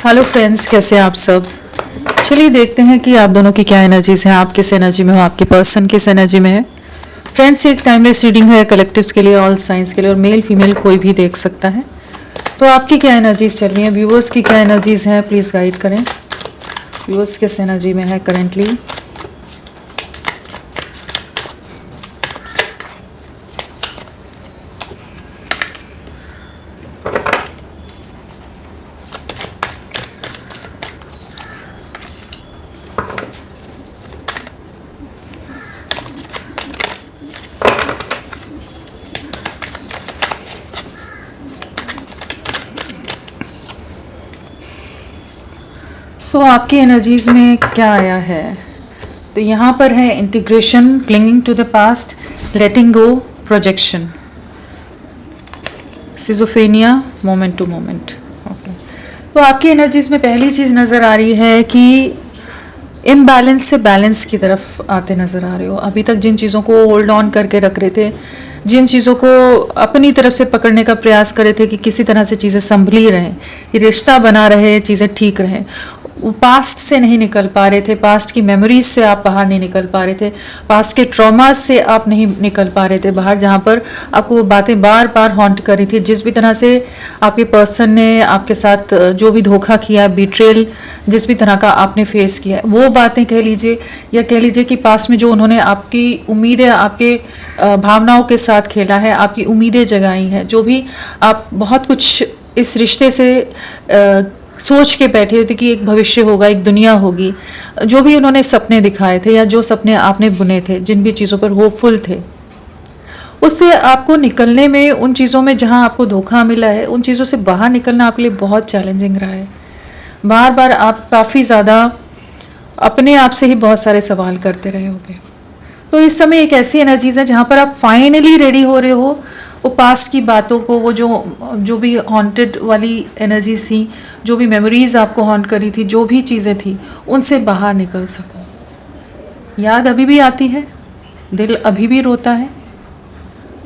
Hello friends, कैसे हैं आप सब। चलिए देखते हैं कि आप दोनों की क्या एनर्जीज हैं, आप किस एनर्जी में हो, आपके पर्सन किस एनर्जी में है। फ्रेंड्स, ये एक टाइमलेस रीडिंग है कलेक्टिव्स के लिए, ऑल साइंस के लिए, और मेल फीमेल कोई भी देख सकता है। तो आपकी क्या एनर्जीज चल रही हैं, व्यूअर्स की क्या एनर्जीज हैं, प्लीज़ गाइड करें। व्यूअर्स किस एनर्जी में है करेंटली। सो आपकी एनर्जीज में क्या आया है, तो यहाँ पर है integration, clinging to the past, letting go, projection, schizophrenia, moment to moment. Okay, तो आपकी एनर्जीज में पहली चीज़ नज़र आ रही है कि इम्बैलेंस से बैलेंस की तरफ आते नज़र आ रहे हो। अभी तक जिन चीज़ों को होल्ड ऑन करके रख रहे थे, जिन चीज़ों को अपनी तरफ से पकड़ने का प्रयास कर रहे थे कि किसी तरह से चीज़ें संभली रहें, ये रिश्ता बना रहे, चीज़ें ठीक रहें, वो पास्ट से नहीं निकल पा रहे थे, पास्ट की मेमोरीज से आप बाहर नहीं निकल पा रहे थे, पास्ट के ट्रॉमास से आप नहीं निकल पा रहे थे बाहर, जहाँ पर आपको वो बातें बार बार हॉन्ट कर रही थी। जिस भी तरह से आपके पर्सन ने आपके साथ जो भी धोखा किया, बिट्रेल जिस भी तरह का आपने फेस किया, वो बातें कह लीजिए, या कह लीजिए कि पास्ट में जो उन्होंने आपकी उम्मीदें, आपके भावनाओं के साथ खेला है, आपकी उम्मीदें जगाई हैं, जो भी आप बहुत कुछ इस रिश्ते से सोच के बैठे थे कि एक भविष्य होगा, एक दुनिया होगी, जो भी उन्होंने सपने दिखाए थे या जो सपने आपने बुने थे, जिन भी चीज़ों पर होपफुल थे, उससे आपको निकलने में, उन चीज़ों में जहां आपको धोखा मिला है, उन चीज़ों से बाहर निकलना आपके लिए बहुत चैलेंजिंग रहा है। बार बार आप काफ़ी ज़्यादा अपने आप से ही बहुत सारे सवाल करते रहे होंगे। तो इस समय एक ऐसी एनर्जीज है जहाँ पर आप फाइनली रेडी हो रहे हो वो पास्ट की बातों को, वो जो भी हॉन्टेड वाली एनर्जीज थी, जो भी मेमोरीज आपको हॉन्ट करी थी, जो भी चीज़ें थी, उनसे बाहर निकल सको। याद अभी भी आती है, दिल अभी भी रोता है,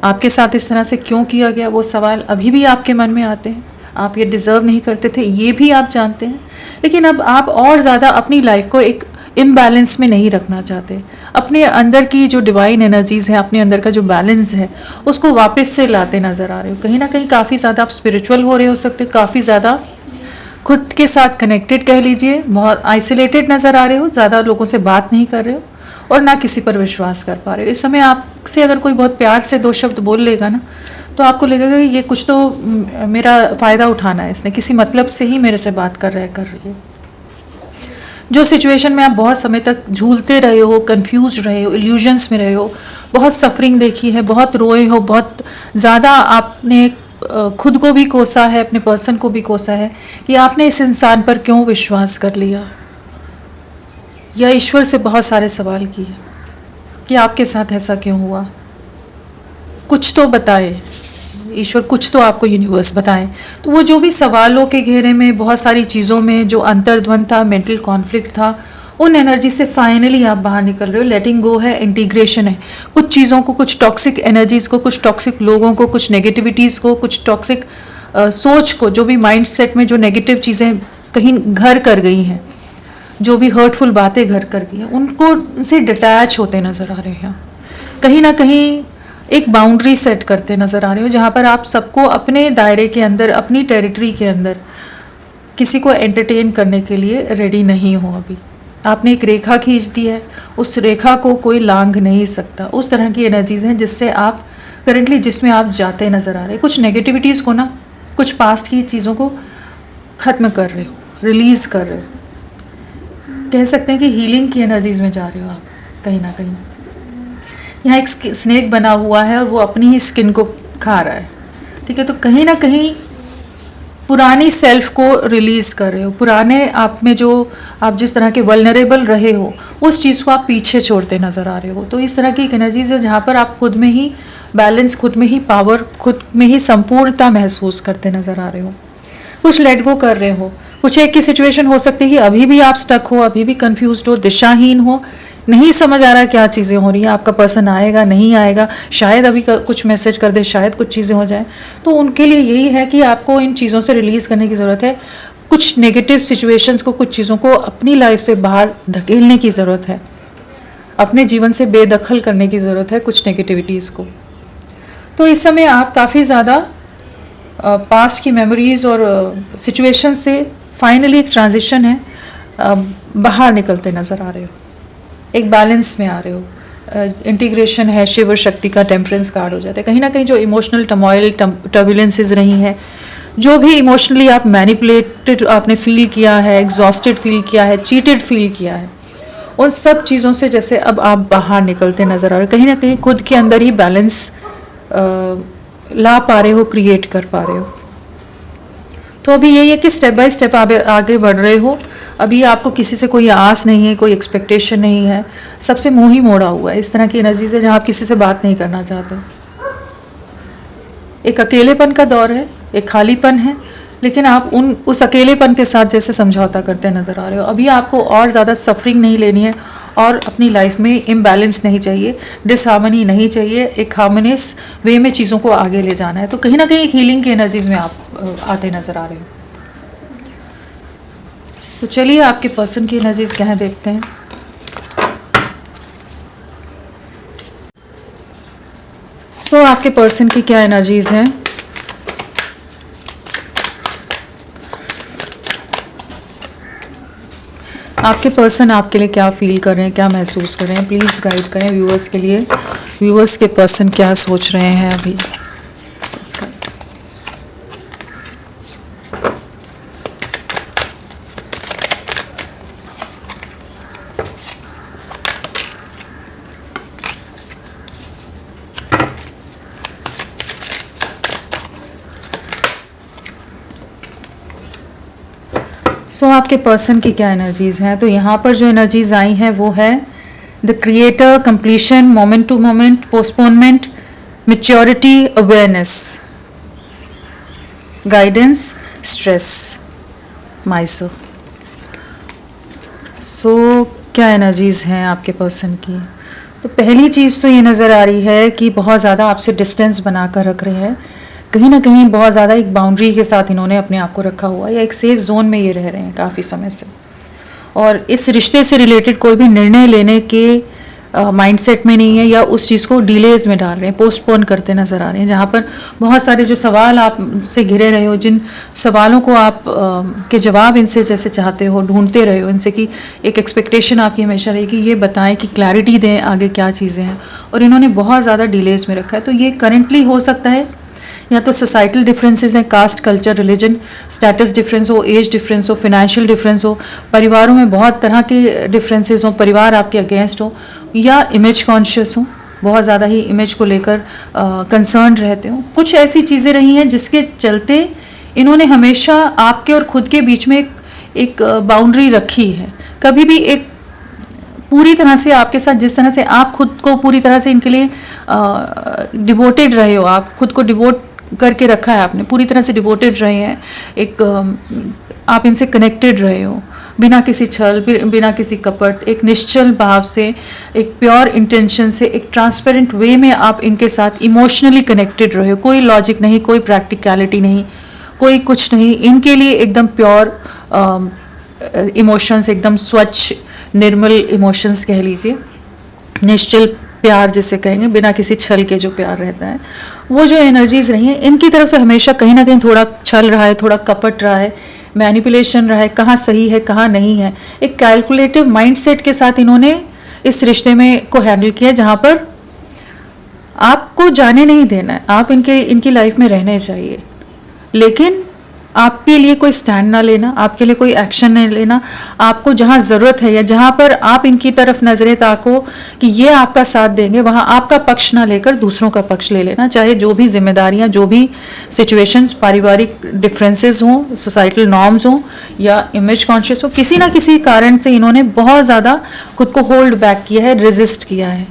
आपके साथ इस तरह से क्यों किया गया, वो सवाल अभी भी आपके मन में आते हैं। आप ये डिज़र्व नहीं करते थे, ये भी आप जानते हैं, लेकिन अब आप और ज़्यादा अपनी लाइफ को एक इम्बैलेंस में नहीं रखना चाहते। अपने अंदर की जो डिवाइन एनर्जीज है, अपने अंदर का जो बैलेंस है, उसको वापस से लाते नज़र आ रहे हो। कहीं ना कहीं काफ़ी ज़्यादा आप स्पिरिचुअल हो रहे हो सकते हो, काफ़ी ज़्यादा खुद के साथ कनेक्टेड कह लीजिए, बहुत आइसोलेटेड नज़र आ रहे हो, ज़्यादा लोगों से बात नहीं कर रहे हो और ना किसी पर विश्वास कर पा रहे हो। इस समय आपसे अगर कोई बहुत प्यार से दो शब्द बोल लेगा ना, तो आपको लगेगा कि ये कुछ तो मेरा फ़ायदा उठाना है, इसने किसी मतलब से ही मेरे से बात कर रही है। जो सिचुएशन में आप बहुत समय तक झूलते रहे हो, कंफ्यूज रहे हो, इल्यूजन्स में रहे हो, बहुत सफरिंग देखी है, बहुत रोए हो, बहुत ज़्यादा आपने खुद को भी कोसा है, अपने पर्सन को भी कोसा है कि आपने इस इंसान पर क्यों विश्वास कर लिया, या ईश्वर से बहुत सारे सवाल किए कि आपके साथ ऐसा क्यों हुआ, कुछ तो बताए ईश्वर, कुछ तो आपको यूनिवर्स बताए। तो वो जो भी सवालों के घेरे में, बहुत सारी चीज़ों में जो अंतर्द्वंद था, मेंटल कॉन्फ्लिक्ट था, उन एनर्जी से फाइनली आप बाहर निकल रहे हो। लेटिंग गो है, इंटीग्रेशन है, कुछ चीज़ों को, कुछ टॉक्सिक एनर्जीज़ को, कुछ टॉक्सिक लोगों को, कुछ नेगेटिविटीज़ को, कुछ टॉक्सिक सोच को, जो भी माइंड सेट में जो नेगेटिव चीज़ें कहीं घर कर गई हैं, जो भी हर्टफुल बातें घर कर गई हैं, उनको से डिटैच होते नज़र आ रहे हैं। कहीं ना कहीं एक बाउंड्री सेट करते नज़र आ रहे हो, जहाँ पर आप सबको अपने दायरे के अंदर, अपनी टेरिटरी के अंदर किसी को एंटरटेन करने के लिए रेडी नहीं हो। अभी आपने एक रेखा खींच दी है, उस रेखा को कोई लांघ नहीं सकता। उस तरह की एनर्जीज हैं जिससे आप करंटली, जिसमें आप जाते नज़र आ रहे हैं। कुछ नेगेटिविटीज़ को ना, कुछ पास्ट की चीज़ों को ख़त्म कर रहे हो, रिलीज़ कर रहे हो, कह सकते हैं कि हीलिंग की एनर्जीज में जा रहे हो आप कहीं ना कहीं। यहाँ एक स्नेक बना हुआ है और वो अपनी ही स्किन को खा रहा है, ठीक है। तो कहीं ना कहीं पुरानी सेल्फ को रिलीज़ कर रहे हो, पुराने आप में जो आप जिस तरह के वल्नरेबल रहे हो, उस चीज़ को आप पीछे छोड़ते नज़र आ रहे हो। तो इस तरह की एक एनर्जीज है जहाँ पर आप खुद में ही बैलेंस, खुद में ही पावर, खुद में ही संपूर्णता महसूस करते नज़र आ रहे हो। कुछ लेट गो कर रहे हो। कुछ एक की सिचुएशन हो सकती है कि अभी भी आप स्टक हो, अभी भी कंफ्यूज्ड हो, दिशाहीन हो, नहीं समझ आ रहा क्या चीज़ें हो रही हैं, आपका पर्सन आएगा नहीं आएगा, शायद अभी कुछ मैसेज कर दे, शायद कुछ चीज़ें हो जाए। तो उनके लिए यही है कि आपको इन चीज़ों से रिलीज़ करने की ज़रूरत है। कुछ नेगेटिव सिचुएशंस को, कुछ चीज़ों को अपनी लाइफ से बाहर धकेलने की ज़रूरत है, अपने जीवन से बेदखल करने की ज़रूरत है कुछ नेगेटिविटीज़ को। तो इस समय आप काफ़ी ज़्यादा पास्ट की मेमोरीज़ और सिचुएशन से फाइनली एक ट्रांजिशन है, बाहर निकलते नज़र आ रहे हो, एक बैलेंस में आ रहे हो, इंटीग्रेशन है, शिव शक्ति का टेम्परेंस कार्ड हो जाता है। कहीं ना कहीं जो इमोशनल टर्मोइल, टर्बुलेंसेस रही हैं, जो भी इमोशनली आप मैनिपुलेटेड आपने फील किया है, एग्जॉस्टेड फील किया है, चीटेड फील किया है, उन सब चीज़ों से जैसे अब आप बाहर निकलते नज़र आ रहे हो, कहीं ना कहीं खुद के अंदर ही बैलेंस ला पा रहे हो, क्रिएट कर पा रहे हो। तो अभी यही है कि स्टेप बाय स्टेप आप आगे बढ़ रहे हो। अभी आपको किसी से कोई आस नहीं है, कोई एक्सपेक्टेशन नहीं है, सबसे मुंह ही मोड़ा हुआ है। इस तरह की एनर्जीज है जहाँ आप किसी से बात नहीं करना चाहते। एक अकेलेपन का दौर है, एक खालीपन है, लेकिन आप उस अकेलेपन के साथ जैसे समझौता करते नज़र आ रहे हो। अभी आपको और ज़्यादा सफरिंग नहीं लेनी है और अपनी लाइफ में इम्बैलेंस नहीं चाहिए, डिसहार्मनी नहीं चाहिए, एक हार्मोनियस वे में चीज़ों को आगे ले जाना है। तो कहीं ना कहीं एक हीलिंग की एनर्जीज में आप आते नज़र आ रहे हो। तो चलिए आपके पर्सन की एनर्जीज क्या है देखते हैं। सो आपके पर्सन की क्या एनर्जीज हैं। आपके पर्सन आपके लिए क्या फील कर रहे हैं, क्या महसूस कर रहे हैं, प्लीज़ गाइड करें व्यूअर्स के लिए। व्यूअर्स के पर्सन क्या सोच रहे हैं अभी इसका। सो आपके पर्सन की क्या एनर्जीज़ हैं। तो यहाँ पर जो एनर्जीज आई हैं वो है the creator, completion, moment to moment, postponement, maturity, awareness, guidance, stress, माइसो। सो क्या एनर्जीज़ हैं आपके पर्सन की। तो पहली चीज़ तो ये नज़र आ रही है कि बहुत ज़्यादा आपसे डिस्टेंस बना कर रख रहे हैं, कहीं ना कहीं बहुत ज़्यादा एक बाउंड्री के साथ इन्होंने अपने आप को रखा हुआ है, या एक सेफ जोन में ये रह रहे हैं काफ़ी समय से। और इस रिश्ते से रिलेटेड कोई भी निर्णय लेने के माइंडसेट में नहीं है, या उस चीज़ को डिलेज में डाल रहे हैं, पोस्टपोन करते नज़र आ रहे हैं। जहाँ पर बहुत सारे जो सवाल आप से घिरे रहे हो, जिन सवालों को आप के जवाब इनसे जैसे चाहते हो, ढूंढते रहे हो इनसे, कि एक एक्सपेक्टेशन आपकी हमेशा रही कि ये बताएं, कि क्लैरिटी दें आगे क्या चीज़ें हैं, और इन्होंने बहुत ज़्यादा डिलेज में रखा है। तो ये करेंटली हो सकता है या तो सोसाइटल डिफरेंसेस हैं, caste, culture, religion, status difference हो, एज डिफरेंस हो, फिनेंशियल डिफरेंस हो, परिवारों में बहुत तरह के डिफरेंसेस हो, परिवार आपके अगेंस्ट हो, या इमेज कॉन्शियस हो, बहुत ज़्यादा ही इमेज को लेकर कंसर्न रहते हो। कुछ ऐसी चीज़ें रही हैं जिसके चलते इन्होंने हमेशा आपके और खुद के बीच में एक बाउंड्री रखी है। कभी भी एक पूरी तरह से आपके साथ, जिस तरह से आप खुद को पूरी तरह से इनके लिए डिवोटेड रहे हो, आप खुद को डिवोट करके रखा है आपने, पूरी तरह से डिवोटेड रहे हैं, एक आप इनसे कनेक्टेड रहे हो, बिना किसी छल, बिना किसी कपट, एक निश्चल भाव से, एक प्योर इंटेंशन से, एक ट्रांसपेरेंट वे में आप इनके साथ इमोशनली कनेक्टेड रहे हो। कोई लॉजिक नहीं, कोई प्रैक्टिकलिटी नहीं, कोई कुछ नहीं, इनके लिए एकदम प्योर इमोशंस, एकदम स्वच्छ निर्मल इमोशंस कह लीजिए, निश्चल प्यार जिसे कहेंगे, बिना किसी छल के जो प्यार रहता है, वो जो एनर्जीज रही हैं इनकी तरफ से हमेशा कहीं ना कहीं थोड़ा छल रहा है, थोड़ा कपट रहा है, मैनिपुलेशन रहा है, कहाँ सही है कहाँ नहीं है। एक कैलकुलेटिव माइंडसेट के साथ इन्होंने इस रिश्ते में को हैंडल किया, जहाँ पर आपको जाने नहीं देना है, आप इनकी लाइफ में रहने चाहिए, लेकिन आपके लिए कोई स्टैंड ना लेना, आपके लिए कोई एक्शन नहीं लेना। आपको जहाँ ज़रूरत है या जहाँ पर आप इनकी तरफ नज़रें ताको कि ये आपका साथ देंगे, वहाँ आपका पक्ष ना लेकर दूसरों का पक्ष ले लेना, चाहे जो भी जिम्मेदारियाँ, जो भी सिचुएशंस, पारिवारिक डिफरेंसेस हों, सोसाइटल नॉर्म्स हों, या इमेज कॉन्शियस हो, किसी ना किसी कारण से इन्होंने बहुत ज़्यादा खुद को होल्ड बैक किया है, रेजिस्ट किया है।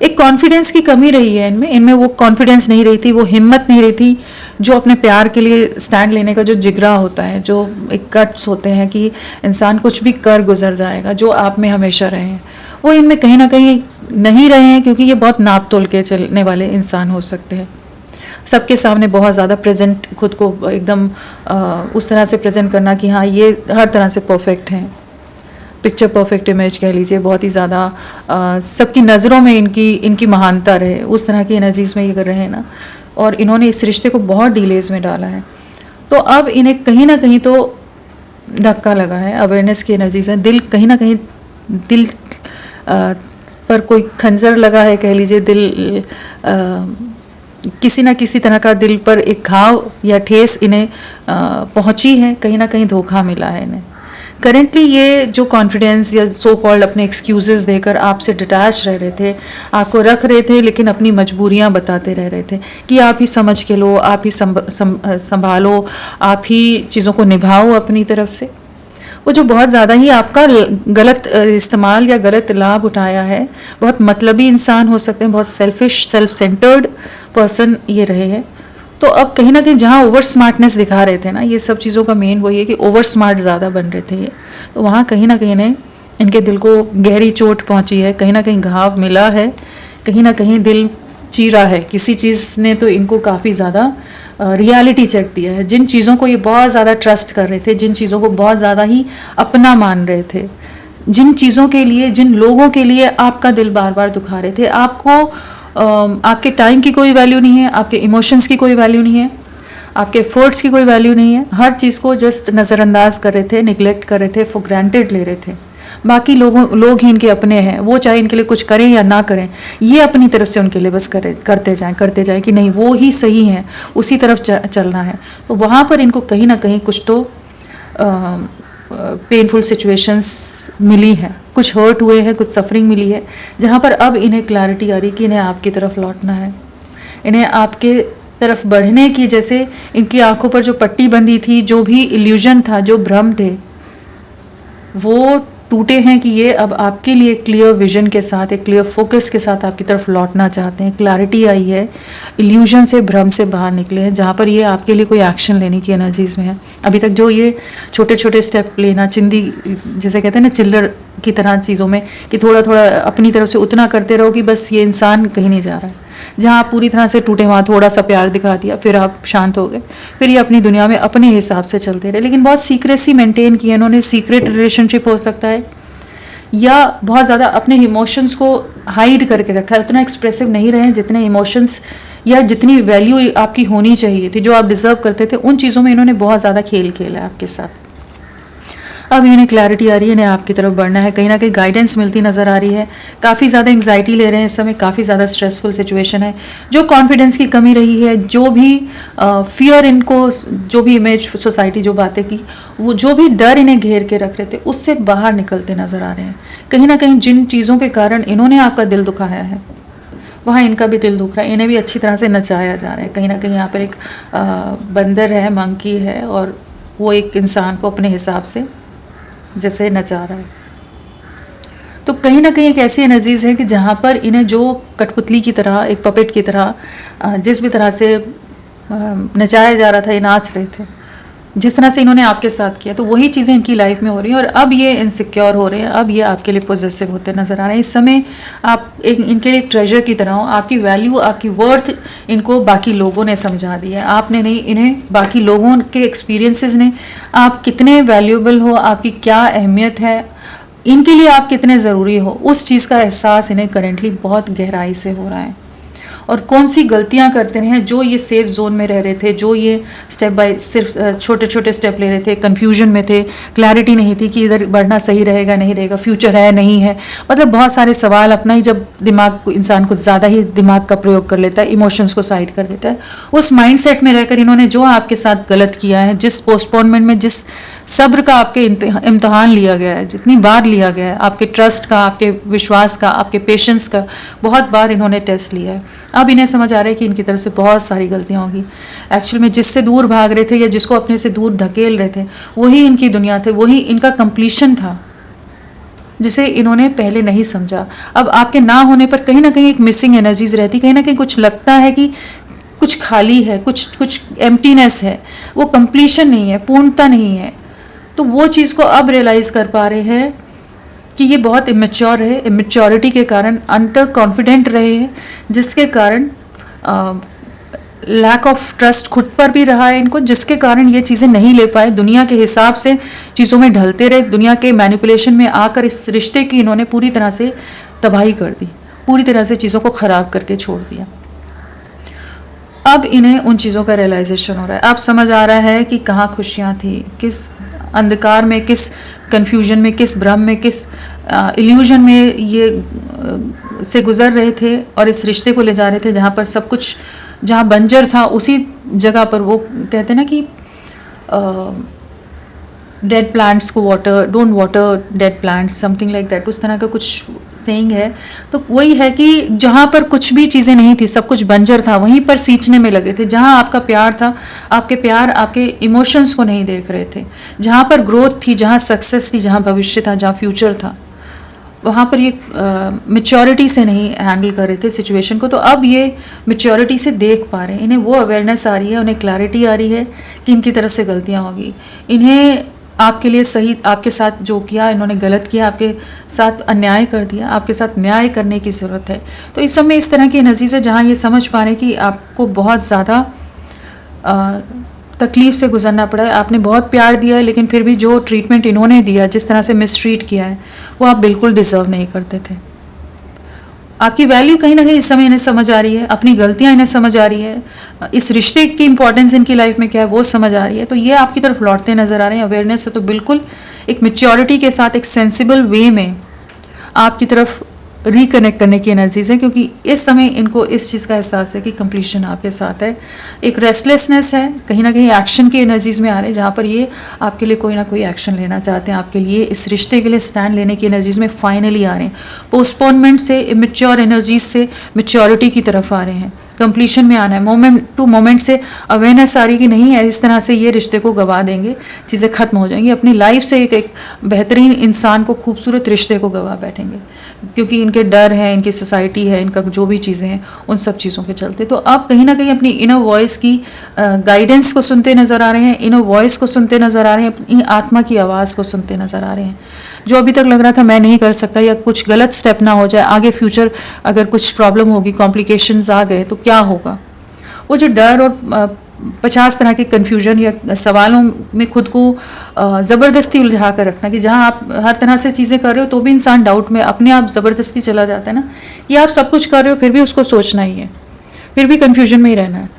एक कॉन्फिडेंस की कमी रही है इनमें वो कॉन्फिडेंस नहीं रही थी, वो हिम्मत नहीं रही थी, जो अपने प्यार के लिए स्टैंड लेने का जो जिगरा होता है, जो एक गट्स होते हैं कि इंसान कुछ भी कर गुजर जाएगा, जो आप में हमेशा रहे हैं, वो इनमें कहीं ना कहीं नहीं रहे हैं, क्योंकि ये बहुत नाप तोल के चलने वाले इंसान हो सकते हैं। सबके सामने बहुत ज़्यादा प्रेजेंट, खुद को एकदम उस तरह से प्रेजेंट करना कि हाँ ये हर तरह से परफेक्ट हैं, पिक्चर परफेक्ट इमेज कह लीजिए, बहुत ही ज़्यादा सबकी नज़रों में इनकी महानता रहे, उस तरह की एनर्जीज़ में ये कर रहे हैं ना। और इन्होंने इस रिश्ते को बहुत डिलेज में डाला है, तो अब इन्हें कहीं ना कहीं तो धक्का लगा है। अवेयरनेस की एनर्जीज है, दिल कहीं ना कहीं दिल पर कोई खंजर लगा है कह लीजिए, दिल किसी ना किसी तरह का दिल पर एक घाव या ठेस इन्हें पहुंची है, कहीं ना कहीं धोखा मिला है इन्हें। करेंटली ये जो कॉन्फिडेंस या सो कॉल्ड अपने एक्सक्यूजेस देकर आपसे डिटैच रह रहे थे, आपको रख रहे थे, लेकिन अपनी मजबूरियां बताते रह रहे थे कि आप ही समझ के लो, आप ही संभालो, आप ही चीज़ों को निभाओ अपनी तरफ से। वो जो बहुत ज़्यादा ही आपका गलत इस्तेमाल या गलत लाभ उठाया है, बहुत मतलबी इंसान हो सकते हैं, बहुत सेल्फिश, सेल्फ सेंटर्ड पर्सन ये रहे हैं। तो अब कहीं ना कहीं जहाँ ओवर स्मार्टनेस दिखा रहे थे ना, ये सब चीज़ों का मेन वही है कि ओवर स्मार्ट ज़्यादा बन रहे थे ये, तो वहाँ कहीं ना कहीं ने इनके दिल को गहरी चोट पहुँची है, कहीं ना कहीं घाव मिला है, कहीं ना कहीं दिल चीरा है। किसी चीज़ ने तो इनको काफ़ी ज़्यादा रियलिटी चेक दिया है। जिन चीज़ों को ये बहुत ज़्यादा ट्रस्ट कर रहे थे, जिन चीज़ों को बहुत ज़्यादा ही अपना मान रहे थे, जिन चीज़ों के लिए, जिन लोगों के लिए आपका दिल बार बार दुखा रहे थे, आपके टाइम की कोई वैल्यू नहीं है, आपके इमोशंस की कोई वैल्यू नहीं है, आपके एफर्ट्स की कोई वैल्यू नहीं है, हर चीज़ को जस्ट नज़रअंदाज कर रहे थे, निगलेक्ट कर रहे थे, फॉर ग्रांटेड ले रहे थे। बाकी लोग ही इनके अपने हैं, वो चाहे इनके लिए कुछ करें या ना करें, ये अपनी तरफ से उनके लिए बस करते जाएं कि नहीं वो ही सही है, उसी तरफ चलना है। तो वहाँ पर इनको कहीं ना कहीं कुछ तो पेनफुल सिचुएशंस मिली हैं, कुछ हर्ट हुए हैं, कुछ सफरिंग मिली है, जहाँ पर अब इन्हें क्लैरिटी आ रही कि इन्हें आपकी तरफ लौटना है, इन्हें आपके तरफ बढ़ने की। जैसे इनकी आंखों पर जो पट्टी बंधी थी, जो भी इल्यूजन था, जो भ्रम थे, वो टूटे हैं कि ये अब आपके लिए क्लियर विजन के साथ, एक क्लियर फोकस के साथ आपकी तरफ लौटना चाहते हैं। क्लैरिटी आई है, इल्यूजन से, भ्रम से बाहर निकले हैं, जहाँ पर ये आपके लिए कोई एक्शन लेने की एनर्जीज में है। अभी तक जो ये छोटे छोटे स्टेप लेना, चिंदी जैसे कहते हैं ना, चिल्लर की तरह चीज़ों में कि थोड़ा थोड़ा अपनी तरफ से उतना करते रहो कि बस ये इंसान कहीं नहीं जा रहा है। जहाँ आप पूरी तरह से टूटे, वहाँ थोड़ा सा प्यार दिखा दिया, फिर आप शांत हो गए, फिर ये अपनी दुनिया में अपने हिसाब से चलते रहे। लेकिन बहुत सीक्रेसी मेंटेन की है इन्होंने, सीक्रेट रिलेशनशिप हो सकता है, या बहुत ज़्यादा अपने इमोशंस को हाइड करके रखा है, उतना एक्सप्रेसिव नहीं रहे जितने इमोशंस या जितनी वैल्यू आपकी होनी चाहिए थी, जो आप डिज़र्व करते थे, उन चीज़ों में इन्होंने बहुत ज़्यादा खेल खेला है आपके साथ। अब इन्हें क्लैरिटी आ रही है, इन्हें आपकी तरफ बढ़ना है, कहीं ना कहीं गाइडेंस मिलती नज़र आ रही है। काफ़ी ज़्यादा एंग्जाइटी ले रहे हैं इस समय, काफ़ी ज़्यादा स्ट्रेसफुल सिचुएशन है। जो कॉन्फिडेंस की कमी रही है, जो भी फियर इनको, जो भी इमेज सोसाइटी जो बातें की, वो जो भी डर इन्हें घेर के रख रहे थे, उससे बाहर निकलते नज़र आ रहे हैं। कहीं ना कहीं जिन चीज़ों के कारण इन्होंने आपका दिल दुखाया है, वहाँ इनका भी दिल दुख रहा है, इन्हें भी अच्छी तरह से नचाया जा रहा है। कहीं ना कहीं यहाँ पर एक बंदर है, मंकी है, और वो एक इंसान को अपने हिसाब से जैसे नचा रहा है। तो कहीं ना कहीं एक ऐसी एनर्जीज है कि जहाँ पर इन्हें जो कठपुतली की तरह, एक पपेट की तरह, जिस भी तरह से नचाया जा रहा था, ये नाच रहे थे, जिस तरह से इन्होंने आपके साथ किया, तो वही चीज़ें इनकी लाइफ में हो रही हैं। और अब ये इनसिक्योर हो रहे हैं, अब ये आपके लिए पॉजिटिव होते नज़र आ रहे हैं। इस समय आप इनके लिए एक ट्रेजर की तरह हो, आपकी वैल्यू, आपकी वर्थ इनको बाकी लोगों ने समझा दी है, आपने नहीं। इन्हें बाकी लोगों के एक्सपीरियंसेस ने, आप कितने वैल्यूएबल हो, आपकी क्या अहमियत है, इनके लिए आप कितने ज़रूरी हो, उस चीज़ का एहसास इन्हें करेंटली बहुत गहराई से हो रहा है। और कौन सी गलतियां करते रहे हैं, जो ये सेफ जोन में रह रहे थे, जो ये स्टेप बाय सिर्फ छोटे छोटे स्टेप ले रहे थे, कंफ्यूजन में थे, क्लैरिटी नहीं थी कि इधर बढ़ना सही रहेगा नहीं रहेगा, फ्यूचर है नहीं है, मतलब बहुत सारे सवाल। अपना ही जब दिमाग, इंसान कुछ ज़्यादा ही दिमाग का प्रयोग कर लेता है, इमोशंस को साइड कर देता है, उस माइंड सेट में रहकर इन्होंने जो आपके साथ गलत किया है, जिस पोस्टपोनमेंट में, जिस सब्र का आपके इम्तहान लिया गया है, जितनी बार लिया गया है, आपके ट्रस्ट का, आपके विश्वास का, आपके पेशेंस का बहुत बार इन्होंने टेस्ट लिया है। अब इन्हें समझ आ रहा है कि इनकी तरफ से बहुत सारी गलतियां होगी। एक्चुअल में जिससे दूर भाग रहे थे या जिसको अपने से दूर धकेल रहे थे, वही इनकी दुनिया थे, वही इनका कंप्लीशन था, जिसे इन्होंने पहले नहीं समझा। अब आपके ना होने पर कहीं ना कहीं एक मिसिंग एनर्जीज रहती, कहीं ना कहीं कुछ लगता है कि कुछ खाली है, कुछ एम्प्टीनेस है, वो कंप्लीशन नहीं है, पूर्णता नहीं है। तो वो चीज़ को अब रियलाइज कर पा रहे हैं कि ये बहुत इमेच्योर है, इमेच्योरिटी के कारण अंडर कॉन्फिडेंट रहे हैं, जिसके कारण लैक ऑफ ट्रस्ट खुद पर भी रहा है इनको, जिसके कारण ये चीज़ें नहीं ले पाए, दुनिया के हिसाब से चीज़ों में ढलते रहे, दुनिया के मैनिपुलेशन में आकर इस रिश्ते की इन्होंने पूरी तरह से तबाही कर दी, पूरी तरह से चीज़ों को ख़राब करके छोड़ दिया। अब इन्हें उन चीज़ों का रियलाइजेशन हो रहा है, अब समझ आ रहा है कि कहाँ खुशियाँ थी, किस अंधकार में, किस कन्फ्यूजन में, किस भ्रम में, किस इल्यूजन में ये से गुजर रहे थे और इस रिश्ते को ले जा रहे थे, जहाँ पर सब कुछ, जहाँ बंजर था उसी जगह पर वो कहते हैं ना कि डेड प्लांट्स को water, don't water dead plants, something like that, उस तरह का कुछ सेइंग है। तो वही है कि जहाँ पर कुछ भी चीज़ें नहीं थी, सब कुछ बंजर था, वहीं पर सींचने में लगे थे। जहाँ आपका प्यार था, आपके इमोशंस को नहीं देख रहे थे, जहाँ पर ग्रोथ थी, जहाँ सक्सेस थी, जहाँ भविष्य था, जहाँ फ्यूचर था, वहाँ पर ये मेच्योरिटी से नहीं हैंडल कर रहे थे सिचुएशन को। तो अब ये मेच्योरिटी से देख पा रहे हैं, इन्हें वो अवेयरनेस आ रही है, उन्हें क्लैरिटी आ रही है कि इनकी तरफ से गलतियाँ होगी, इन्हें आपके लिए सही, आपके साथ जो किया इन्होंने गलत किया, आपके साथ अन्याय कर दिया, आपके साथ न्याय करने की ज़रूरत है। तो इस समय इस तरह की एनर्जी से जहाँ ये समझ पा रहे हैं कि आपको बहुत ज़्यादा तकलीफ़ से गुजरना पड़ा है, आपने बहुत प्यार दिया है, लेकिन फिर भी जो ट्रीटमेंट इन्होंने दिया, जिस तरह से मिसट्रीट किया है, वो आप बिल्कुल डिज़र्व नहीं करते थे। आपकी वैल्यू कहीं ना कहीं इस समय इन्हें समझ आ रही है, अपनी गलतियां इन्हें समझ आ रही है, इस रिश्ते की इंपॉर्टेंस इनकी लाइफ में क्या है वो समझ आ रही है। तो ये आपकी तरफ लौटते नज़र आ रहे हैं अवेयरनेस से, तो बिल्कुल एक मेच्योरिटी के साथ, एक सेंसिबल वे में आपकी तरफ रिकनेक्ट करने की एनर्जीज है, क्योंकि इस समय इनको इस चीज़ का एहसास है कि कंप्लीशन आपके साथ है। एक रेस्टलेसनेस है, कहीं ना कहीं एक्शन की एनर्जीज में आ रहे हैं, जहाँ पर ये आपके लिए कोई ना कोई एक्शन लेना चाहते हैं, आपके लिए इस रिश्ते के लिए स्टैंड लेने की एनर्जीज में फाइनली आ रहे हैं। पोस्टपोनमेंट से, इमेच्योर एनर्जीज से मेच्योरिटी की तरफ आ रहे हैं, कंप्लीशन में आना है। मोमेंट टू मोमेंट से अवेयरनेस आ रही कि नहीं है, इस तरह से ये रिश्ते को गवा देंगे, चीज़ें खत्म हो जाएंगी, अपनी लाइफ से एक बेहतरीन इंसान को, खूबसूरत रिश्ते को गवा बैठेंगे, क्योंकि इनके डर है, इनकी सोसाइटी है, इनका जो भी चीज़ें हैं, उन सब चीज़ों के चलते। तो आप कहीं ना कहीं अपनी इनर वॉइस की गाइडेंस को सुनते नज़र आ रहे हैं, इनर वॉइस को सुनते नज़र आ रहे हैं, अपनी आत्मा की आवाज़ को सुनते नज़र आ रहे हैं। जो अभी तक लग रहा था मैं नहीं कर सकता, या कुछ गलत स्टेप ना हो जाए, आगे फ्यूचर अगर कुछ प्रॉब्लम होगी, कॉम्प्लिकेशंस आ गए तो क्या होगा, वो जो डर और 50 तरह के कन्फ्यूजन या सवालों में खुद को ज़बरदस्ती उलझा कर रखना, कि जहाँ आप हर तरह से चीज़ें कर रहे हो तो भी इंसान डाउट में अपने आप ज़बरदस्ती चला जाता है ना, कि आप सब कुछ कर रहे हो फिर भी उसको सोचना ही है, फिर भी कन्फ्यूजन में ही रहना है,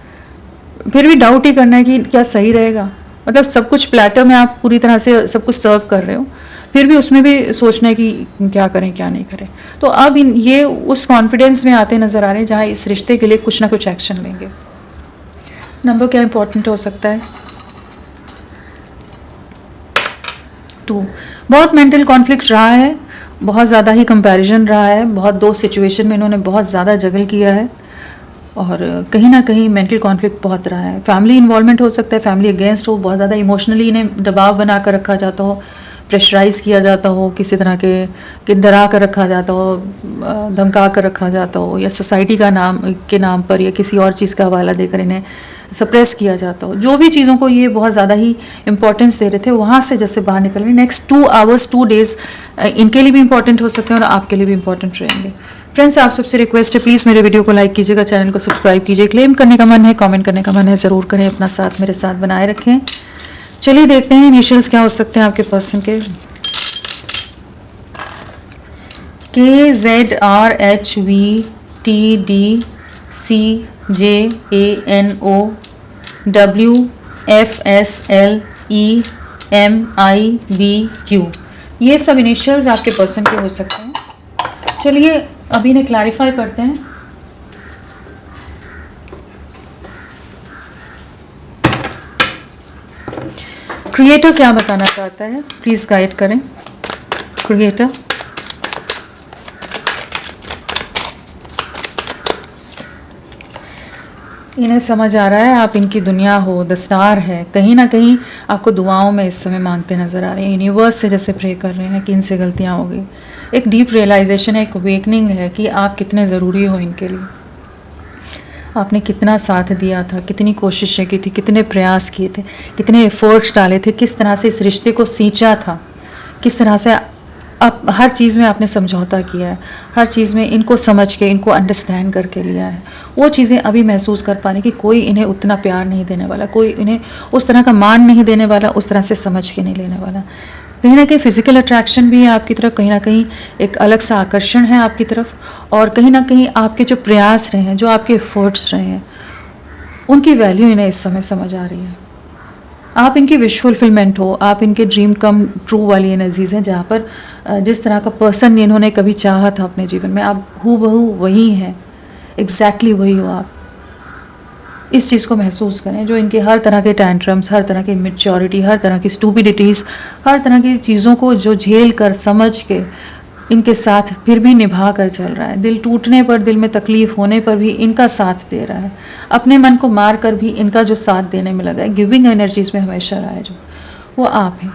फिर भी डाउट ही करना है कि क्या सही रहेगा। मतलब सब कुछ प्लेटर में आप पूरी तरह से सब कुछ सर्व कर रहे हो, फिर भी उसमें भी सोचना है कि क्या करें क्या नहीं करें। तो अब ये उस कॉन्फिडेंस में आते नज़र आ रहे हैं जहाँ इस रिश्ते के लिए कुछ ना कुछ एक्शन लेंगे। नंबर क्या इंपॉर्टेंट हो सकता है? 2। बहुत मेंटल कॉन्फ्लिक्ट रहा है, बहुत ज़्यादा ही कंपैरिजन रहा है, बहुत दो सिचुएशन में इन्होंने बहुत ज़्यादा जगल किया है, और कहीं ना कहीं मेंटल कॉन्फ्लिक्ट बहुत रहा है। फैमिली इन्वॉल्वमेंट हो सकता है, फैमिली अगेंस्ट हो, बहुत ज़्यादा इमोशनली इन्हें दबाव बना कर रखा जाता हो, प्रेशराइज किया जाता हो, किसी तरह के डरा कर रखा जाता हो, धमका कर रखा जाता हो, या सोसाइटी का नाम पर या किसी और चीज़ का हवाला देकर इन्हें सप्रेस किया जाता हो। जो भी चीज़ों को ये बहुत ज़्यादा ही इंपॉर्टेंस दे रहे थे, वहाँ से जैसे बाहर निकल रहे। नेक्स्ट 2 आवर्स 2 डेज़ इनके लिए भी इंपॉर्टेंट हो सकते हैं और आपके लिए भी इंपॉर्टेंट रहेंगे। फ्रेंड्स, आप सबसे रिक्वेस्ट है, प्लीज़ मेरे वीडियो को लाइक कीजिएगा, चैनल को सब्सक्राइब कीजिए। क्लेम करने का मन है, कमेंट करने का मन है, ज़रूर करें, अपना साथ मेरे साथ बनाए रखें। चलिए देखते हैं इनिशियल्स क्या हो सकते हैं आपके पर्सन के। KZRHVTDCJANOWFSLEMIBQ, ये सब इनिशियल्स आपके पर्सन के हो सकते हैं। चलिए अभी इन्हें क्लैरिफाई करते हैं। क्रिएटर क्या बताना चाहता है, प्लीज़ गाइड करें क्रिएटर। इन्हें समझ आ रहा है आप इनकी दुनिया हो, द स्टार है, कहीं ना कहीं आपको दुआओं में इस समय मांगते नज़र आ रहे हैं, यूनिवर्स से जैसे प्रे कर रहे हैं कि इनसे गलतियाँ हो गई। एक डीप रियलाइजेशन है, एक अवेकनिंग है कि आप कितने ज़रूरी हो इनके लिए, आपने कितना साथ दिया था, कितनी कोशिशें की थी, कितने प्रयास किए थे, कितने एफर्ट्स डाले थे, किस तरह से इस रिश्ते को सींचा था, किस तरह से आप हर चीज़ में आपने समझौता किया है, हर चीज़ में इनको समझ के, इनको अंडरस्टैंड करके लिया है। वो चीज़ें अभी महसूस कर पा रही कि कोई इन्हें उतना प्यार नहीं देने वाला, कोई इन्हें उस तरह का मान नहीं देने वाला, उस तरह से समझ के नहीं लेने वाला। कहीं ना कहीं फिजिकल अट्रैक्शन भी है आपकी तरफ, कहीं ना कहीं एक अलग सा आकर्षण है आपकी तरफ, और कहीं ना कहीं आपके जो प्रयास रहे हैं, जो आपके एफर्ट्स रहे हैं, उनकी वैल्यू इन्हें इस समय समझ आ रही है। आप इनकी विश फुलफिलमेंट हो, आप इनके ड्रीम कम ट्रू वाली एनर्जीज हैं, जहाँ पर जिस तरह का पर्सन इन्होंने कभी चाहा था अपने जीवन में, आप हूबहू वही हैं, एग्जैक्टली वही हो आप। इस चीज़ को महसूस करें, जो इनके हर तरह के टैंट्रम्स, हर तरह की मैच्योरिटी, हर तरह की स्टूपिडिटीज़, हर तरह की चीज़ों को जो झेल कर, समझ के, इनके साथ फिर भी निभा कर चल रहा है। दिल टूटने पर, दिल में तकलीफ़ होने पर भी इनका साथ दे रहा है। अपने मन को मार कर भी इनका जो साथ देने में लगा है, गिविंग एनर्जीज़ में हमेशा रहा है, जो वो आप हैं।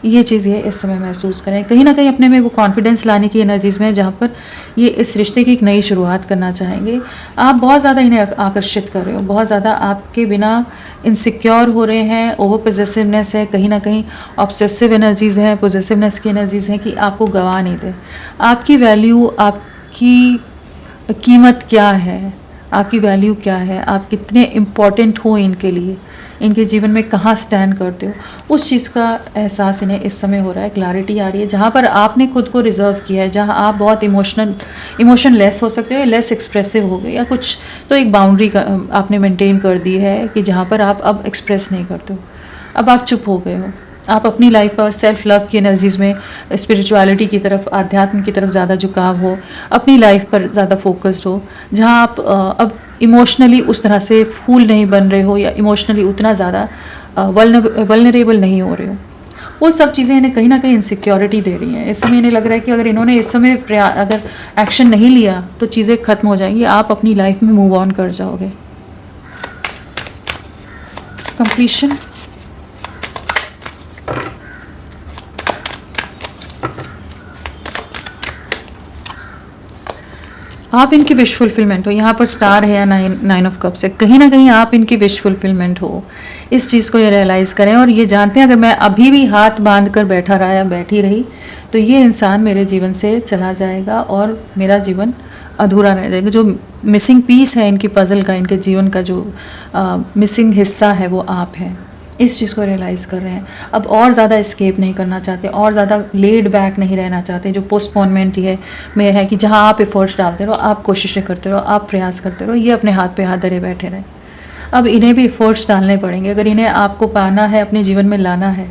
ये चीज़ ये इस समय महसूस करें। कहीं ना कहीं अपने में वो कॉन्फिडेंस लाने की एनर्जीज़ में है, जहाँ पर ये इस रिश्ते की एक नई शुरुआत करना चाहेंगे। आप बहुत ज़्यादा इन्हें आकर्षित कर रहे हो, बहुत ज़्यादा आपके बिना इनसिक्योर हो रहे हैं, ओवर पोजेसिवनेस है, कहीं ना कहीं ऑब्सेसिव एनर्जीज़ है, पोजेसिवनेस की एनर्जीज़ हैं कि आपको गवा नहीं दे। आपकी वैल्यू, आपकी कीमत क्या है, आपकी वैल्यू क्या है, आप कितने इम्पॉर्टेंट हो इनके लिए, इनके जीवन में कहाँ स्टैंड करते हो, उस चीज़ का एहसास इन्हें इस समय हो रहा है। क्लैरिटी आ रही है, जहाँ पर आपने खुद को रिजर्व किया है, जहाँ आप बहुत इमोशन लेस हो सकते हो, या लेस एक्सप्रेसिव हो गए, या कुछ तो एक बाउंड्री का आपने मेंटेन कर दी है कि जहाँ पर आप अब एक्सप्रेस नहीं करते हो, अब आप चुप हो गए हो। आप अपनी लाइफ पर सेल्फ लव की एनर्जीज़ में, स्पिरिचुअलिटी की तरफ, आध्यात्म की तरफ ज़्यादा झुकाव हो, अपनी लाइफ पर ज़्यादा फोकस्ड हो, जहाँ आप अब इमोशनली उस तरह से फूल नहीं बन रहे हो, या इमोशनली उतना ज़्यादा वल्नरेबल नहीं हो रहे हो। वो सब चीज़ें इन्हें कहीं ना कहीं इनसिक्योरिटी दे रही हैं। इस समय इन्हें लग रहा है कि अगर इन्होंने इस समय अगर एक्शन नहीं लिया तो चीज़ें ख़त्म हो जाएंगी, आप अपनी लाइफ में मूव ऑन कर जाओगे। कंप्लीशन, आप इनकी विश फुलफिलमेंट हो। यहाँ पर स्टार है या नाइन ऑफ कप्स है, कहीं ना कहीं आप इनकी विश फुलफिलमेंट हो। इस चीज़ को ये रियलाइज़ करें और ये जानते हैं अगर मैं अभी भी हाथ बांध कर बैठा रहा या बैठी रही तो ये इंसान मेरे जीवन से चला जाएगा और मेरा जीवन अधूरा रह जाएगा। जो मिसिंग पीस है इनकी पज़ल का, इनके जीवन का जो मिसिंग हिस्सा है वो आप हैं। इस चीज़ को रियलाइज़ कर रहे हैं। अब और ज़्यादा एस्केप नहीं करना चाहते, और ज़्यादा लेड बैक नहीं रहना चाहते। जो पोस्टपोनमेंट है में है कि जहाँ आप एफर्ट्स डालते रहो, आप कोशिशें करते रहो, आप प्रयास करते रहो, ये अपने हाथ पे हाथ धरे बैठे रहे। अब इन्हें भी एफर्ट्स डालने पड़ेंगे अगर इन्हें आपको पाना है, अपने जीवन में लाना है।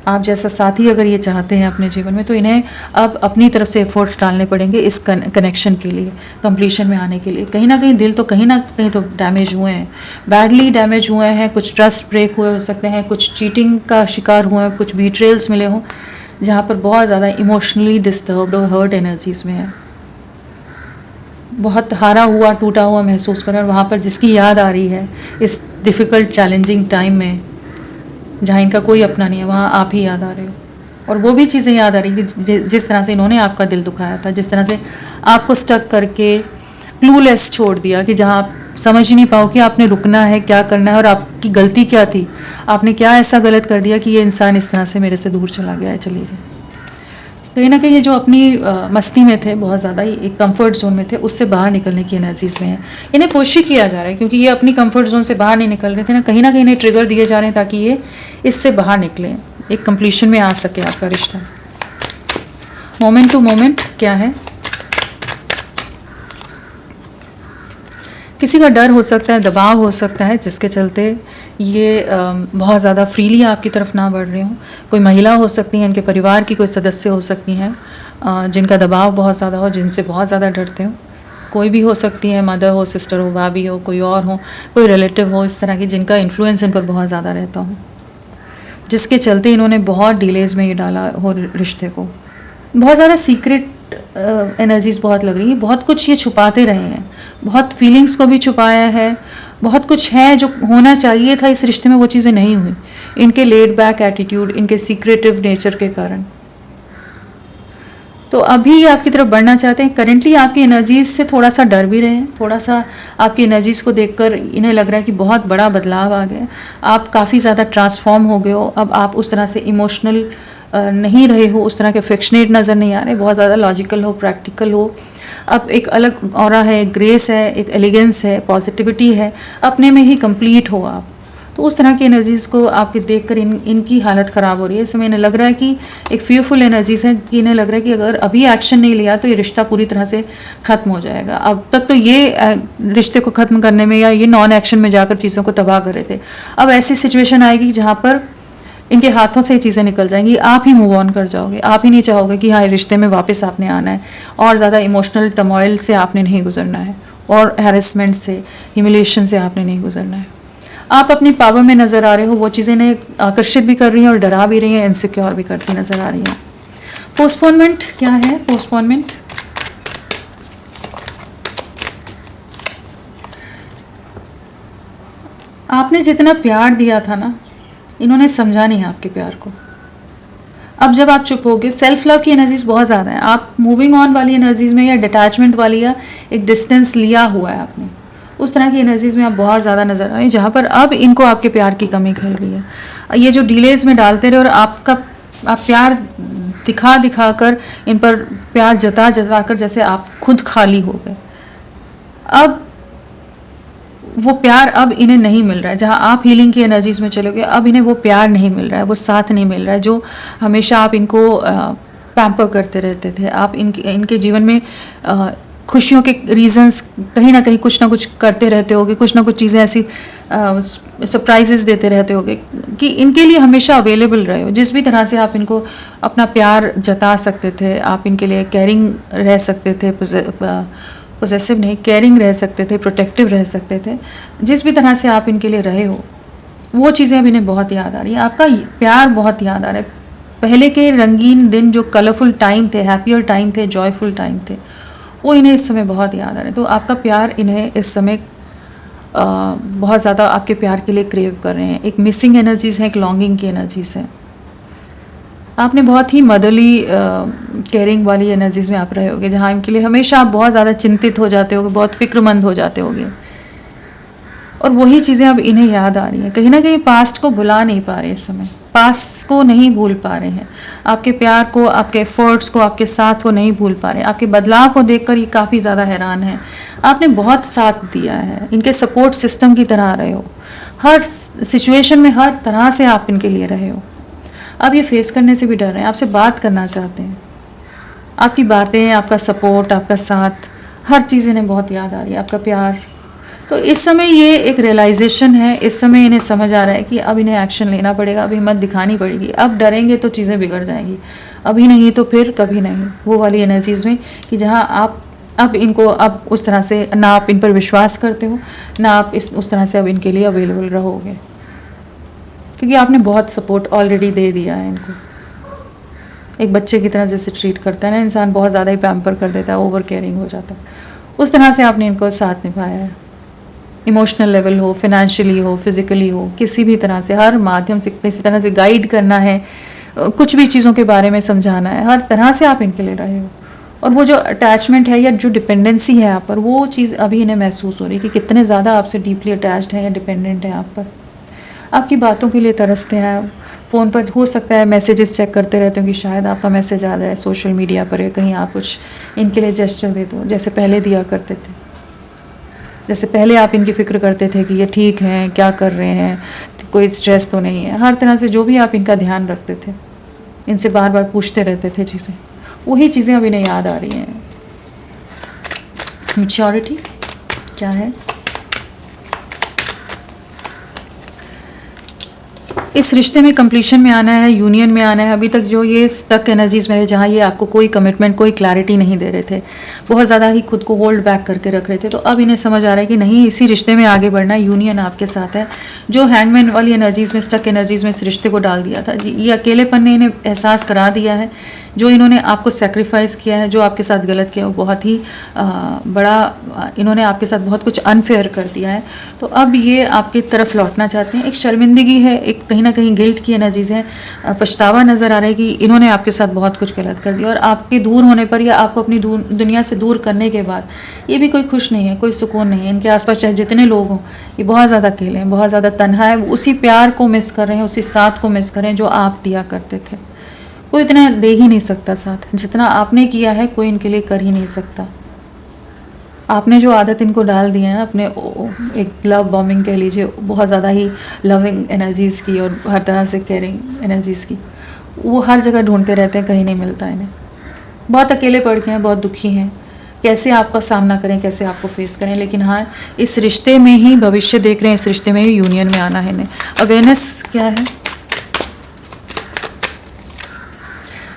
आप जैसा साथी अगर ये चाहते हैं अपने जीवन में तो इन्हें अब अपनी तरफ से एफर्ट्स डालने पड़ेंगे इस कनेक्शन के लिए, कंप्लीशन में आने के लिए। कहीं ना कहीं दिल तो कहीं ना कहीं तो डैमेज हुए हैं, बैडली डैमेज हुए हैं, कुछ ट्रस्ट ब्रेक हुए हो सकते हैं, कुछ चीटिंग का शिकार हुए हैं, कुछ बीट्रेल्स मिले हों जहाँ पर बहुत ज़्यादा इमोशनली डिस्टर्ब्ड और हर्ट एनर्जीज़ में है। बहुत हारा हुआ, टूटा हुआ महसूस कर रहे हैं और वहाँ पर जिसकी याद आ रही है इस डिफ़िकल्ट चैलेंजिंग टाइम में जहाँ इनका कोई अपना नहीं है, वहाँ आप ही याद आ रहे हो। और वो भी चीज़ें याद आ रही कि जिस तरह से इन्होंने आपका दिल दुखाया था, जिस तरह से आपको स्टक करके क्लूलेस छोड़ दिया कि जहाँ आप समझ ही नहीं पाओ कि आपने रुकना है, क्या करना है और आपकी गलती क्या थी, आपने क्या ऐसा गलत कर दिया कि ये इंसान इस तरह से मेरे से दूर चला गया है, चली गई। कहीं ना कहीं ये जो अपनी मस्ती में थे, बहुत ज़्यादा एक कंफर्ट जोन में थे, उससे बाहर निकलने की एनर्जीज़ में है। इन्हें पुश ही किया जा रहा है क्योंकि ये अपनी कंफर्ट जोन से बाहर नहीं निकल रहे थे ना, कहीं ना कहीं इन्हें ट्रिगर दिए जा रहे हैं ताकि ये इससे बाहर निकलें, एक कंप्लीशन में आ सके आपका रिश्ता। मोमेंट टू मोमेंट क्या है? किसी का डर हो सकता है, दबाव हो सकता है जिसके चलते ये बहुत ज़्यादा फ्रीली आपकी तरफ ना बढ़ रहे हों। कोई महिला हो सकती हैं, इनके परिवार की कोई सदस्य हो सकती हैं जिनका दबाव बहुत ज़्यादा हो, जिनसे बहुत ज़्यादा डरते हो। कोई भी हो सकती है, मदर हो, सिस्टर हो, भाभी हो, कोई और हो, कोई रिलेटिव हो इस तरह की जिनका इन्फ्लुएंस इन पर बहुत ज़्यादा रहता हो, जिसके चलते इन्होंने बहुत डिलेज़ में ये डाला हो रिश्ते को। बहुत ज़्यादा सीक्रेट एनर्जीज़ बहुत लग रही है, बहुत कुछ ये छुपाते रहे हैं, बहुत फीलिंग्स को भी छुपाया है, बहुत कुछ है जो होना चाहिए था इस रिश्ते में, वो चीज़ें नहीं हुई इनके लेड बैक एटीट्यूड, इनके सीक्रेटिव नेचर के कारण। तो अभी ये आपकी तरफ बढ़ना चाहते हैं। करेंटली आपकी एनर्जीज से थोड़ा सा डर भी रहे हैं, थोड़ा सा आपकी एनर्जीज को देखकर इन्हें लग रहा है कि बहुत बड़ा बदलाव आ गया, आप काफ़ी ज़्यादा ट्रांसफॉर्म हो गए हो। अब आप उस तरह से इमोशनल नहीं रहे हो, उस तरह के अफेक्शनेट नज़र नहीं आ रहे, बहुत ज़्यादा लॉजिकल हो, प्रैक्टिकल हो। अब एक अलग ऑरा है, ग्रेस है, एक एलिगेंस है, पॉजिटिविटी है, अपने में ही कंप्लीट हो आप। तो उस तरह की एनर्जीज़ को आपके देखकर इनकी हालत ख़राब हो रही है। इस समय इन्हें लग रहा है कि एक फियरफुल एनर्जीज़ हैं कि इन्हें लग रहा है कि अगर अभी एक्शन नहीं लिया तो ये रिश्ता पूरी तरह से ख़त्म हो जाएगा। अब तक तो ये रिश्ते को ख़त्म करने में या ये नॉन एक्शन में जाकर चीज़ों को तबाह कर रहे थे। अब ऐसी सिचुएशन आएगी जहाँ पर इनके हाथों से ये चीज़ें निकल जाएंगी, आप ही मूव ऑन कर जाओगे। आप ही नहीं चाहोगे कि हाँ, रिश्ते में वापस आपने आना है और ज़्यादा इमोशनल टर्मोइल से आपने नहीं गुजरना है और हैरेसमेंट से, ह्यूमिलिएशन से आपने नहीं गुजरना है। आप अपनी पावर में नज़र आ रहे हो, वो चीज़ें इन्हें आकर्षित भी कर रही हैं और डरा भी रही हैं, इनसिक्योर भी करती नज़र आ रही हैं। पोस्टपोनमेंट क्या है? पोस्टपोनमेंट आपने जितना प्यार दिया था ना, इन्होंने समझा नहीं आपके प्यार को। अब जब आप चुप होगे, सेल्फ लव की एनर्जीज बहुत ज़्यादा है, आप मूविंग ऑन वाली एनर्जीज में या डिटैचमेंट वाली या एक डिस्टेंस लिया हुआ है आपने, उस तरह की एनर्जीज में आप बहुत ज़्यादा नज़र आ रही हैं, जहाँ पर अब इनको आपके प्यार की कमी खल रही है। ये जो डिलेज में डालते रहे और आप प्यार दिखा कर इन पर प्यार जता कर जैसे आप खुद खाली हो गए। अब वो प्यार अब इन्हें नहीं मिल रहा है। जहाँ आप हीलिंग की एनर्जीज में चलोगे, अब इन्हें वो प्यार नहीं मिल रहा है, वो साथ नहीं मिल रहा है जो हमेशा आप इनको पैम्पर करते रहते थे। आप इनके जीवन में खुशियों के रीजंस कहीं ना कहीं कुछ ना कुछ करते रहते होगे, कुछ ना कुछ चीज़ें ऐसी सरप्राइजेस देते रहते होगे कि इनके लिए हमेशा अवेलेबल रहे हो। जिस भी तरह से आप इनको अपना प्यार जता सकते थे, आप इनके लिए केयरिंग रह सकते थे, पोजेसिव नहीं, केयरिंग रह सकते थे, प्रोटेक्टिव रह सकते थे, जिस भी तरह से आप इनके लिए रहे हो, वो चीज़ें अब इन्हें बहुत याद आ रही हैं। आपका प्यार बहुत याद आ रहा है। पहले के रंगीन दिन, जो कलरफुल टाइम थे, हैप्पियर टाइम थे, जॉयफुल टाइम थे, वो इन्हें इस समय बहुत याद आ रहे हैं। तो आपका प्यार इन्हें इस समय बहुत ज़्यादा आपके प्यार के लिए क्रेव कर रहे हैं। एक मिसिंग एनर्जीज़ है, एक लॉन्गिंग की एनर्जीज़ है। आपने बहुत ही मदरली केयरिंग वाली एनर्जीज़ में आप रहे होगे, जहाँ इनके लिए हमेशा आप बहुत ज़्यादा चिंतित हो जाते होगे, बहुत फिक्रमंद हो जाते होगे, और वही चीज़ें अब इन्हें याद आ रही हैं। कहीं ना कहीं पास्ट को भुला नहीं पा रहे, इस समय पास्ट को नहीं भूल पा रहे हैं, आपके प्यार को, आपके एफर्ट्स को, आपके साथ को नहीं भूल पा रहे। आपके बदलाव को देखकर ये काफ़ी ज़्यादा हैरान है। आपने बहुत साथ दिया है, इनके सपोर्ट सिस्टम की तरह रहे हो, हर सिचुएशन में हर तरह से आप इनके लिए रहे हो। अब ये फेस करने से भी डर रहे हैं, आपसे बात करना चाहते हैं। आपकी बातें, आपका सपोर्ट, आपका साथ, हर चीज़ इन्हें बहुत याद आ रही है, आपका प्यार। तो इस समय ये एक रियलाइजेशन है, इस समय इन्हें समझ आ रहा है कि अब इन्हें एक्शन लेना पड़ेगा, अब हिम्मत दिखानी पड़ेगी। अब डरेंगे तो चीज़ें बिगड़ जाएंगी, अभी नहीं तो फिर कभी नहीं। वो वाली एनर्जीज़ में कि जहाँ आप अब इनको अब उस तरह से ना आप इन पर विश्वास करते हो, ना आप उस तरह से अब इनके लिए अवेलेबल रहोगे, क्योंकि आपने बहुत सपोर्ट ऑलरेडी दे दिया है इनको। एक बच्चे की तरह जैसे ट्रीट करता है ना इंसान, बहुत ज़्यादा ही पैम्पर कर देता है, ओवर केयरिंग हो जाता है, उस तरह से आपने इनको साथ निभाया है। इमोशनल लेवल हो, फिनेंशियली हो, फिज़िकली हो, किसी भी तरह से, हर माध्यम से किसी तरह से गाइड करना है, कुछ भी चीज़ों के बारे में समझाना है, हर तरह से आप इनके लिए रहे हो। और वो जो अटैचमेंट है या जो डिपेंडेंसी है आप पर, वो चीज़ अभी इन्हें महसूस हो रही है कि कितने ज़्यादा आपसे डीपली अटैच्ड है या डिपेंडेंट है आप पर। आपकी बातों के लिए तरसते हैं, फ़ोन पर हो सकता है मैसेजेस चेक करते रहते हो कि शायद आपका मैसेज आ जाए, सोशल मीडिया पर या कहीं आप कुछ इनके लिए जेस्चर दे दो, जैसे पहले दिया करते थे। जैसे पहले आप इनकी फ़िक्र करते थे कि ये ठीक हैं, क्या कर रहे हैं, कोई स्ट्रेस तो नहीं है, हर तरह से जो भी आप इनका ध्यान रखते थे, इनसे बार बार पूछते रहते थे चीज़ें, वही चीज़ें अब इन्हें याद आ रही हैं। मैच्योरिटी क्या है? इस रिश्ते में कंप्लीशन में आना है, यूनियन में आना है। अभी तक जो ये स्टक एनर्जीज में रहे, जहाँ ये आपको कोई कमिटमेंट, कोई क्लैरिटी नहीं दे रहे थे, बहुत ज़्यादा ही खुद को होल्ड बैक करके रख रहे थे, तो अब इन्हें समझ आ रहा है कि नहीं, इसी रिश्ते में आगे बढ़ना है, यूनियन आपके साथ है। जो हैंगमैन वाली एनर्जीज़ में, स्टक एनर्जीज़ में इस रिश्ते को डाल दिया था, ये अकेलेपन ने इन्हें एहसास करा दिया है। जो इन्होंने आपको सेक्रीफाइस किया है, जो आपके साथ गलत किया, वो बहुत ही बड़ा, इन्होंने आपके साथ बहुत कुछ अनफेयर कर दिया है। तो अब ये आपकी तरफ लौटना चाहते हैं। एक शर्मिंदगी है, एक कहीं ना कहीं गिल्ट की एनर्जीज है, पछतावा नज़र आ रहा है कि इन्होंने आपके साथ बहुत कुछ गलत कर दिया, और आपके दूर होने पर या आपको अपनी दुनिया से दूर करने के बाद ये भी कोई खुश नहीं है, कोई सुकून नहीं है। इनके आसपास चाहे जितने लोग हों, ये बहुत ज़्यादा अकेले हैं, बहुत ज़्यादा तन्हा है। उसी प्यार को मिस कर रहे हैं, उसी साथ को मिस कर रहे हैं जो आप दिया करते थे। कोई इतना दे ही नहीं सकता साथ, जितना आपने किया है कोई इनके लिए कर ही नहीं सकता। आपने जो आदत इनको डाल दी है अपने एक लव बॉम्बिंग कह लीजिए, बहुत ज़्यादा ही लविंग एनर्जीज़ की और हर तरह से केयरिंग एनर्जीज़ की, वो हर जगह ढूंढते रहते हैं, कहीं नहीं मिलता इन्हें। बहुत अकेले पड़ गए हैं, बहुत दुखी हैं, कैसे आपका सामना करें, कैसे आपको फेस करें। लेकिन हाँ, इस रिश्ते में ही भविष्य देख रहे हैं, इस रिश्ते में ही यूनियन में आना है इन्हें। अवेयरनेस क्या है,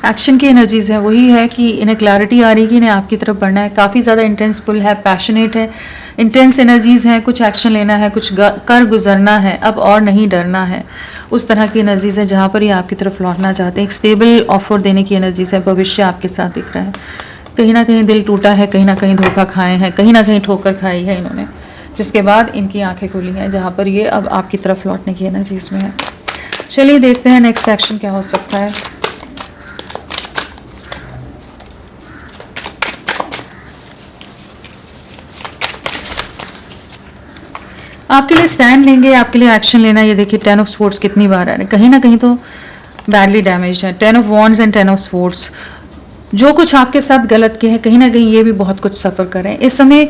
एक्शन की एनर्जीज़ है, वही है कि इन्हें क्लैरिटी आ रही है कि इन्हें आपकी तरफ बढ़ना है। काफ़ी ज़्यादा इंटेंस पुल है, पैशनेट है, इंटेंस एनर्जीज़ हैं, कुछ एक्शन लेना है, कुछ कर गुजरना है, अब और नहीं डरना है। उस तरह की एनर्जीज़ है जहाँ पर ये आपकी तरफ लौटना चाहते हैं। एक स्टेबल ऑफर देने की एनर्जीज़ है, भविष्य आपके साथ दिख रहा है। कहीं ना कहीं दिल टूटा है, कहीं ना कहीं धोखा खाए हैं, कहीं ना कहीं ठोकर खाई है इन्होंने, जिसके बाद इनकी आंखें खुली हैं, जहाँ पर ये अब आपकी तरफ लौटने की एनर्जीज़ में है। चलिए देखते हैं नेक्स्ट एक्शन क्या हो सकता है। आपके लिए स्टैंड लेंगे, आपके लिए एक्शन लेना। ये देखिए 10 ऑफ स्वॉर्ड्स कितनी बार आ रहा है, कहीं ना कहीं तो बैडली डैमेज्ड है। 10 of wands and 10 of swords, जो कुछ आपके साथ गलत किया है, कहीं ना कहीं ये भी बहुत कुछ सफ़र कर रहे हैं। इस समय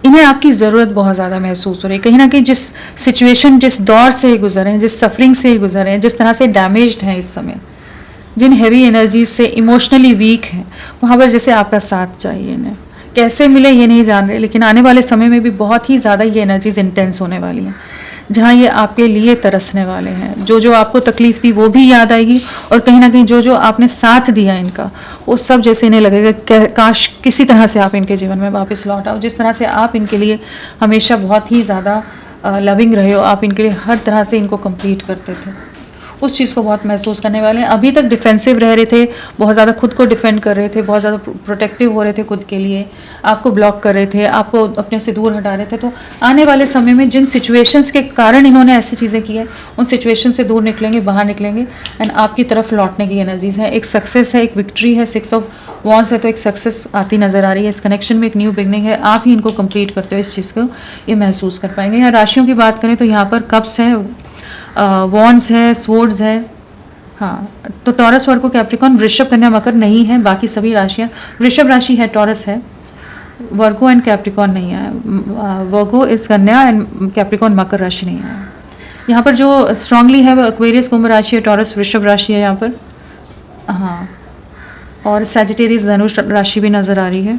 इन्हें आपकी ज़रूरत बहुत ज़्यादा महसूस हो रही है। कहीं ना कहीं जिस सिचुएशन, जिस दौर से ये गुजरे हैं, जिस सफरिंग से ये गुजरे हैं, जिस तरह से डैमेज्ड हैं इस समय, जिन हैवी एनर्जीज से इमोशनली वीक हैं, वहाँ पर जैसे आपका साथ चाहिए इन्हें। कैसे मिले ये नहीं जान रहे, लेकिन आने वाले समय में भी बहुत ही ज़्यादा ये एनर्जीज इंटेंस होने वाली हैं, जहाँ ये आपके लिए तरसने वाले हैं। जो जो आपको तकलीफ़ दी वो भी याद आएगी, और कहीं ना कहीं जो जो आपने साथ दिया इनका, वो सब जैसे इन्हें लगेगा काश किसी तरह से आप इनके जीवन में वापस लौट आओ। जिस तरह से आप इनके लिए हमेशा बहुत ही ज़्यादा लविंग रहे हो, आप इनके लिए हर तरह से इनको कंप्लीट करते थे, उस चीज़ को बहुत महसूस करने वाले हैं। अभी तक डिफेंसिव रह रहे थे, बहुत ज़्यादा खुद को डिफेंड कर रहे थे, बहुत ज़्यादा प्रोटेक्टिव हो रहे थे खुद के लिए, आपको ब्लॉक कर रहे थे, आपको अपने से दूर हटा रहे थे। तो आने वाले समय में जिन सिचुएशंस के कारण इन्होंने ऐसी चीज़ें की है, उन सिचुएशन से दूर निकलेंगे, बाहर निकलेंगे, एंड आपकी तरफ लौटने की एनर्जीज है। एक सक्सेस है, एक विक्ट्री है। 6 ऑफ वॉन्ड्स है, तो एक सक्सेस आती नज़र आ रही है। इस कनेक्शन में एक न्यू बिगनिंग है, आप ही इनको कंप्लीट करते हो, इस चीज़ को ये महसूस कर पाएंगे। यहाँ राशियों की बात करें तो यहाँ पर कप्स है, वॉन्ड्स है, स्वॉर्ड्स है। हाँ, तो टॉरस, वर्गो, कैप्रिकॉन, वृषभ, कन्या, मकर नहीं है। बाकी सभी राशियाँ, वृषभ राशि है, टॉरस है, वर्गो एंड कैप्रिकॉन नहीं है। वर्गो इस कन्या एंड कैप्रिकॉन मकर राशि नहीं है। यहाँ पर जो स्ट्रांगली है वो एक्वेरियस, कुंभ राशि है, टॉरस वृषभ राशि है यहाँ पर। हाँ, और सैजिटेरियस धनुष राशि भी नज़र आ रही है।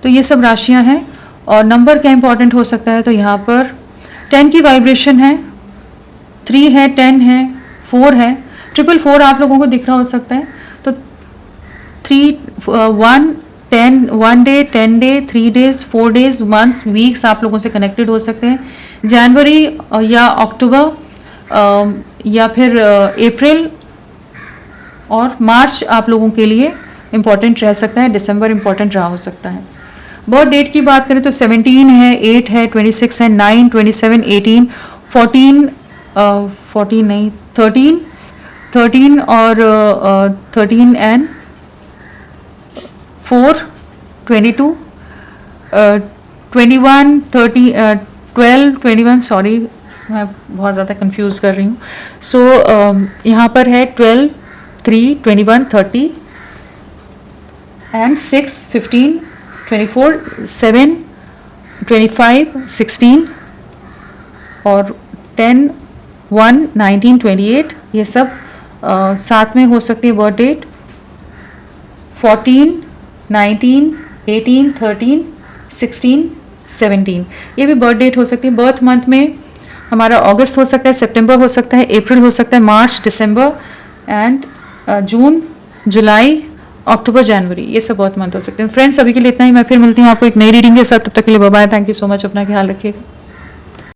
तो ये सब राशियाँ हैं। और नंबर क्या इंपॉर्टेंट हो सकता है, तो यहाँ पर 10 की वाइब्रेशन है, 3 है, 10 है, 4 है, 444 आप लोगों को दिख रहा हो सकता है। तो 3, 1, 10, 1 day, 10 day, 3 days, 4 days, months, weeks आप लोगों से कनेक्टेड हो सकते हैं। जनवरी या अक्टूबर या फिर अप्रैल और मार्च आप लोगों के लिए इम्पॉर्टेंट रह सकता है। दिसंबर इम्पॉर्टेंट रहा हो सकता है। बर्थ डेट की बात करें तो 17 है, 8 है, 26 है, 9, 27, 18, 14, 14 नहीं, 13 और 13 एंड 4, 22, 21, 30, 12, 21, सॉरी मैं बहुत ज़्यादा कंफ्यूज कर रही हूँ। सो यहाँ पर है 12, 3, 21, 30 एंड 6, 15, 24, 7, 25, 16 और 10, 1, 19, 28, ये सब साथ में हो सकती है। बर्थ डेट 14, 19, 18, 13, 16, 17, ये भी बर्थ डेट हो सकती है। बर्थ मंथ में हमारा अगस्त हो सकता है, सितंबर हो सकता है, अप्रैल हो सकता है, मार्च, दिसंबर एंड जून, जुलाई, अक्टूबर, जनवरी, ये सब बहुत मंथ हो सकते हैं। फ्रेंड्स, अभी के लिए इतना ही। मैं फिर मिलती हूँ आपको एक नई रीडिंग के साथ। तब तक के लिए bye bye. Thank you so much. अपना ख्याल रखिएगा।